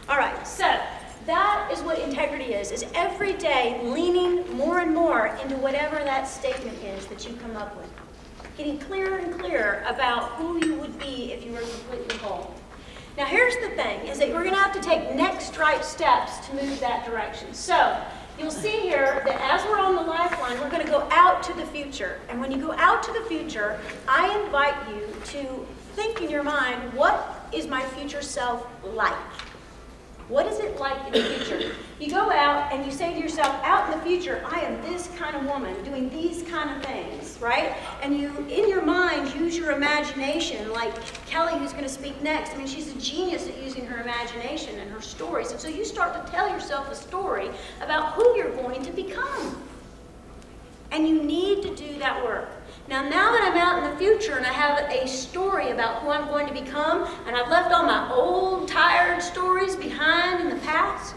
All right, so that is what integrity is every day leaning more and more into whatever that statement is that you come up with. Getting clearer and clearer about who you would be if you were completely whole. Now here's the thing, is that we're going to have to take next right steps to move that direction. So you'll see here that as we're on the lifeline, we're going to go out to the future. And when you go out to the future, I invite you to think in your mind, what is my future self like? What is it like in the future? You go out and you say to yourself, out in the future, I am this kind of woman doing these kind of things, right? And you, in your mind, use your imagination, like Kelly, who's going to speak next. I mean, she's a genius at using her imagination and her stories. And so you start to tell yourself a story about who you're going to become. And you need to do that work. Now that I'm out in the future and I have a story about who I'm going to become, and I've left all my old, tired stories behind in the past,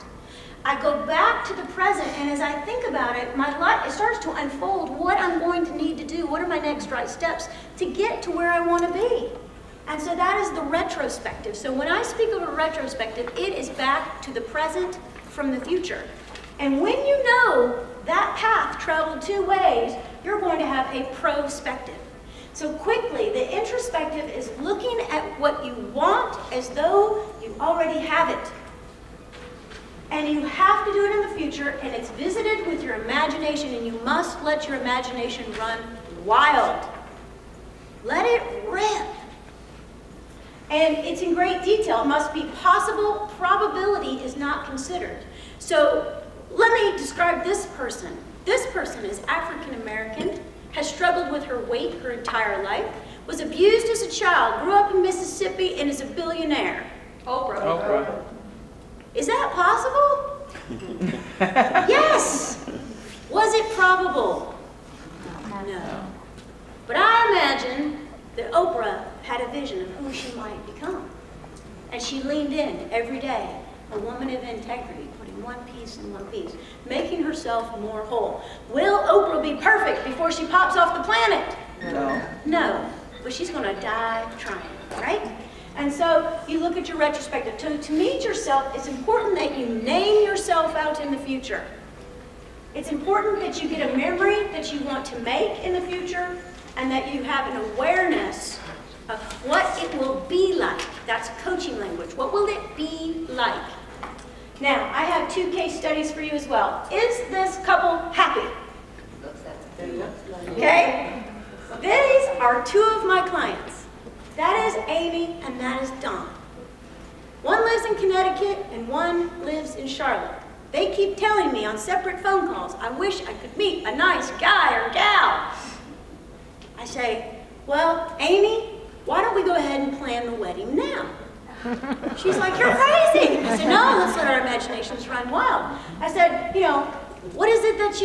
I go back to the present, and as I think about it, my life, it starts to unfold what I'm going to need to do, what are my next right steps to get to where I want to be. And so that is the retrospective. So when I speak of a retrospective, it is back to the present from the future. And when you know that path traveled two ways, you're going to have a prospective. So quickly, the introspective is looking at what you want as though you already have it. And you have to do it in the future, and it's visited with your imagination, and you must let your imagination run wild. Let it rip. And it's in great detail. It must be possible. Probability is not considered. So let me describe this person. This person is African American, has struggled with her weight her entire life, was abused as a child, grew up in Mississippi, and is a billionaire. Oprah. Oprah. Is that possible? Yes. Was it probable? No. But I imagine that Oprah had a vision of who she might become. And she leaned in every day, a woman of integrity, putting one piece in one piece, making herself more whole. Will Oprah be perfect before she pops off the planet? No. No, but she's going to die trying, right? And so you look at your retrospective. To meet yourself, it's important that you name yourself out in the future. It's important that you get a memory that you want to make in the future, and that you have an awareness of what it will be like. That's coaching language. What will it be like? Now, I have two case studies for you as well. Is this couple happy? Okay? These are two of my clients. That is Amy and that is Don. One lives in Connecticut and one lives in Charlotte. They keep telling me on separate phone calls, I wish I could meet a nice guy or gal. I say, well, Amy, why don't we go ahead and plan the wedding now? She's like, you're crazy. I said, no, let's let our imaginations run wild. I said, what is it that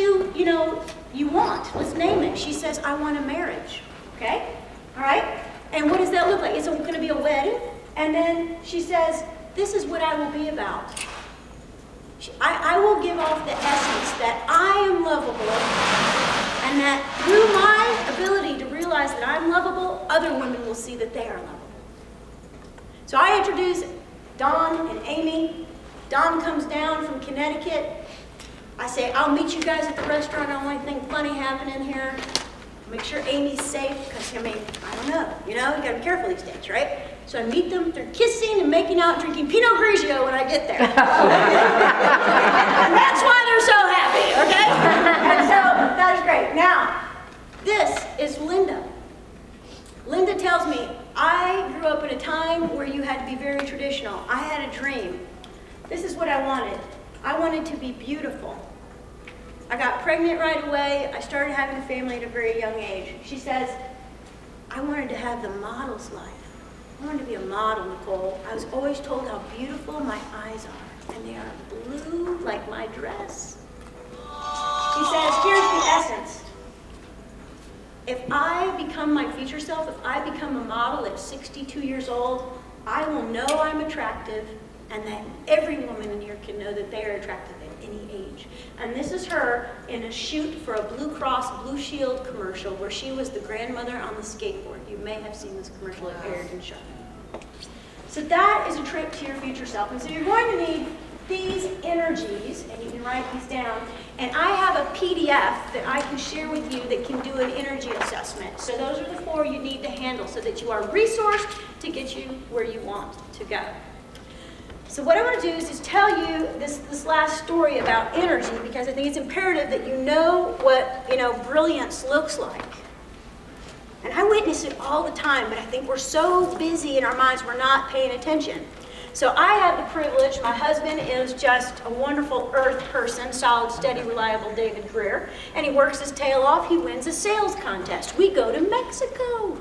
you want? Let's name it. She says, I want a marriage. Okay? All right? And what does that look like? It's going to be a wedding. And then she says, this is what I will be about. I will give off the essence that I am lovable, and that through my ability to realize that I'm lovable, other women will see that they are lovable. So I introduce Don and Amy. Don comes down from Connecticut. I say, I'll meet you guys at the restaurant. I don't want anything funny happening here. Make sure Amy's safe, because, I don't know. You got to be careful these days, right? So I meet them. They're kissing and making out, drinking Pinot Grigio when I get there. And that's why they're so happy, okay? And so that is great. Now, this is Linda. Linda tells me, I grew up in a time where you had to be very traditional. I had a dream. This is what I wanted. I wanted to be beautiful. I got pregnant right away. I started having a family at a very young age. She says, I wanted to have the model's life. I wanted to be a model, Nicole. I was always told how beautiful my eyes are, and they are blue like my dress. She says, here's the essence. If I become my future self, if I become a model at 62 years old, I will know I'm attractive, and that every woman in here can know that they are attractive at any age. And this is her in a shoot for a Blue Cross Blue Shield commercial where she was the grandmother on the skateboard. You may have seen this commercial. It aired in Charlotte. So that is a trick to your future self. And so you're going to need these energies, and you can write these down. And I have a PDF that I can share with you that can do an energy assessment. So those are the 4 you need to handle so that you are resourced to get you where you want to go. So what I want to do is just tell you this last story about energy, because I think it's imperative that you know what, brilliance looks like. And I witness it all the time, but I think we're so busy in our minds we're not paying attention. So I have the privilege, my husband is just a wonderful earth person, solid, steady, reliable David Greer, and he works his tail off. He wins a sales contest. We go to Mexico.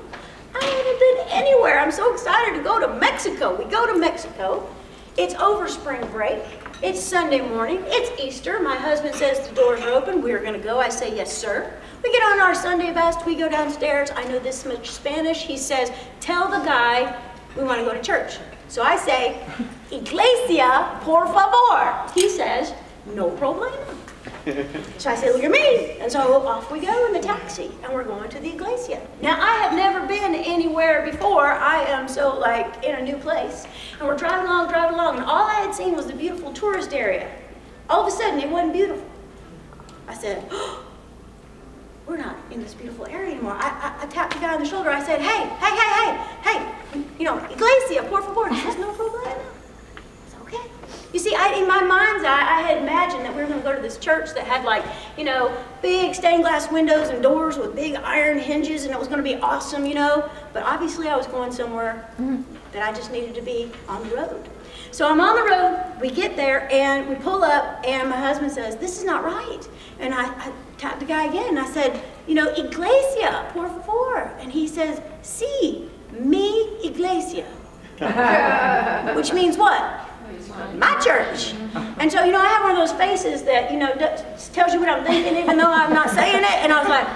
I haven't been anywhere. I'm so excited to go to Mexico. We go to Mexico. It's over spring break. It's Sunday morning. It's Easter. My husband says the doors are open. We're going to go. I say, yes, sir. We get on our Sunday best. We go downstairs. I know this much Spanish. He says, tell the guy we want to go to church. So I say, Iglesia, por favor. He says, no problema. So I say, look at me. And so off we go in the taxi, and we're going to the Iglesia. Now, I have never been anywhere before. I am so, in a new place. And we're driving along, and all I had seen was the beautiful tourist area. All of a sudden, it wasn't beautiful. I said, oh, we're not in this beautiful area anymore. I tapped the guy on the shoulder. I said, hey, Iglesia, por favor. He says, no problema. It's okay. You see, in my mind's eye, I had imagined that we were going to go to this church that had big stained glass windows and doors with big iron hinges, and it was going to be awesome, But obviously I was going somewhere that I just needed to be on the road. So I'm on the road, we get there, and we pull up, and my husband says, this is not right. And I tapped the guy again, and I said, Iglesia, por favor. And he says, sí, mi iglesia. Which means what? My church. And so, I have one of those faces that, tells you what I'm thinking even though I'm not saying it. And I was like,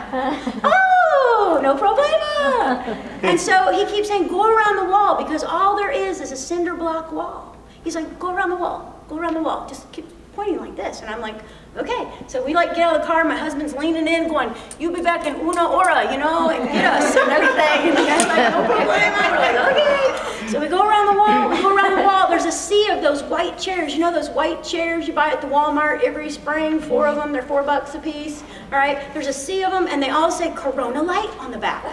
oh, no problema. And so he keeps saying, go around the wall, because all there is a cinder block wall. He's like, go around the wall, go around the wall. Just keep pointing like this. And I'm like, okay. So we get out of the car, my husband's leaning in going, you'll be back in una hora, and get us and everything. And the guy's like, no problema. We're like, okay. So we go around the wall, there's a sea of those white chairs. Those white chairs you buy at the Walmart every spring, 4 of them, they're $4 a piece. All right, there's a sea of them, and they all say Corona Light on the back.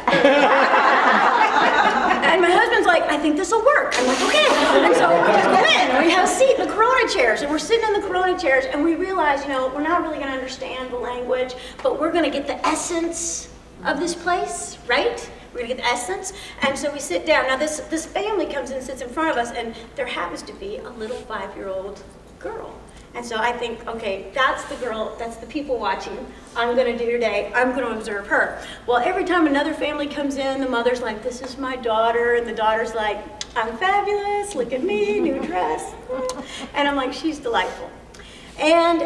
And my husband's like, I think this will work. I'm like, okay. And so we just go in, and we have a seat in the Corona chairs, and we're sitting in the Corona chairs, and we realize, we're not really going to understand the language, but we're going to get the essence of this place, right? We're going to get the essence. And so we sit down. Now, this family comes in and sits in front of us, and there happens to be a little 5-year-old girl. And so I think, okay, that's the girl, that's the people watching I'm going to do today. I'm going to observe her. Well, every time another family comes in, the mother's like, this is my daughter. And the daughter's like, I'm fabulous. Look at me, new dress. And I'm like, she's delightful. And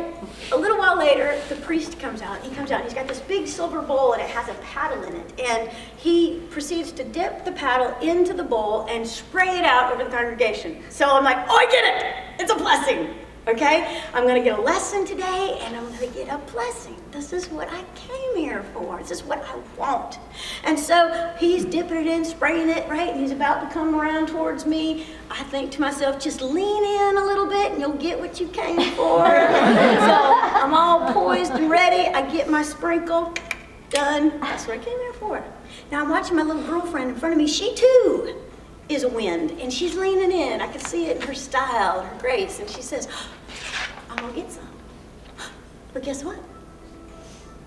a little while later, the priest comes out. He comes out, and he's got this big silver bowl, and it has a paddle in it. And he proceeds to dip the paddle into the bowl and spray it out over the congregation. So I'm like, oh, I get it. It's a blessing. Okay? I'm going to get a lesson today, and I'm going to get a blessing. This is what I came here for. This is what I want. And so he's dipping it in, spraying it, right? And he's about to come around towards me. I think to myself, just lean in a little bit, and you'll get what you came for. So I'm all poised and ready. I get my sprinkle. Done. That's what I came here for. Now I'm watching my little girlfriend in front of me. She, too, is a wind, and she's leaning in. I can see it in her style, her grace, and she says, I'm gonna get some. But guess what?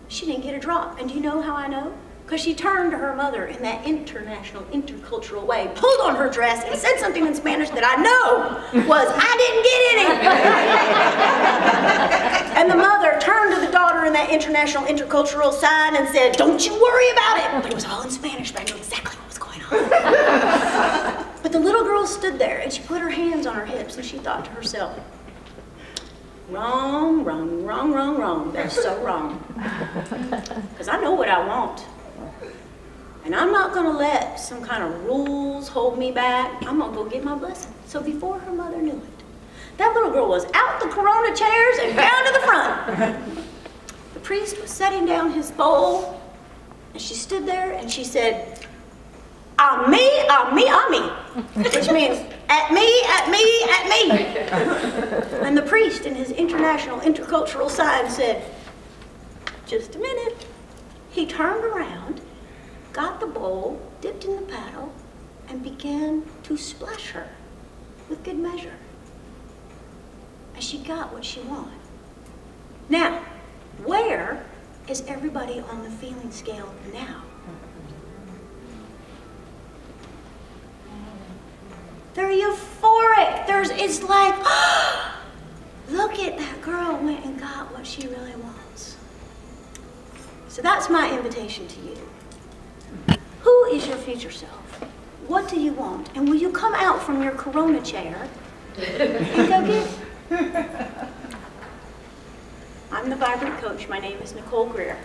She didn't get a drop. And do you know how I know? Because she turned to her mother in that international, intercultural way, pulled on her dress, and said something in Spanish that I know was, I didn't get any. And the mother turned to the daughter in that international, intercultural sign and said, don't you worry about it. But it was all in Spanish, but I knew exactly what was going on. But the little girl stood there, and she put her hands on her hips, and she thought to herself, wrong, wrong, wrong, wrong, wrong. That's so wrong. Because I know what I want. And I'm not going to let some kind of rules hold me back. I'm going to go get my blessing. So before her mother knew it, that little girl was out the Corona chairs and down to the front. The priest was setting down his bowl, and she stood there and she said, ami, ami, ami, which means, At me, at me, at me. And the priest in his international intercultural sign said, just a minute. He turned around, got the bowl, dipped in the paddle, and began to splash her with good measure. And she got what she wanted. Now, where is everybody on the feeling scale now? They're euphoric. It's like, oh, look at that girl went and got what she really wants. So that's my invitation to you. Who is your future self? What do you want? And will you come out from your Corona chair and go get it? I'm the Vibrant Coach. My name is Nicole Greer.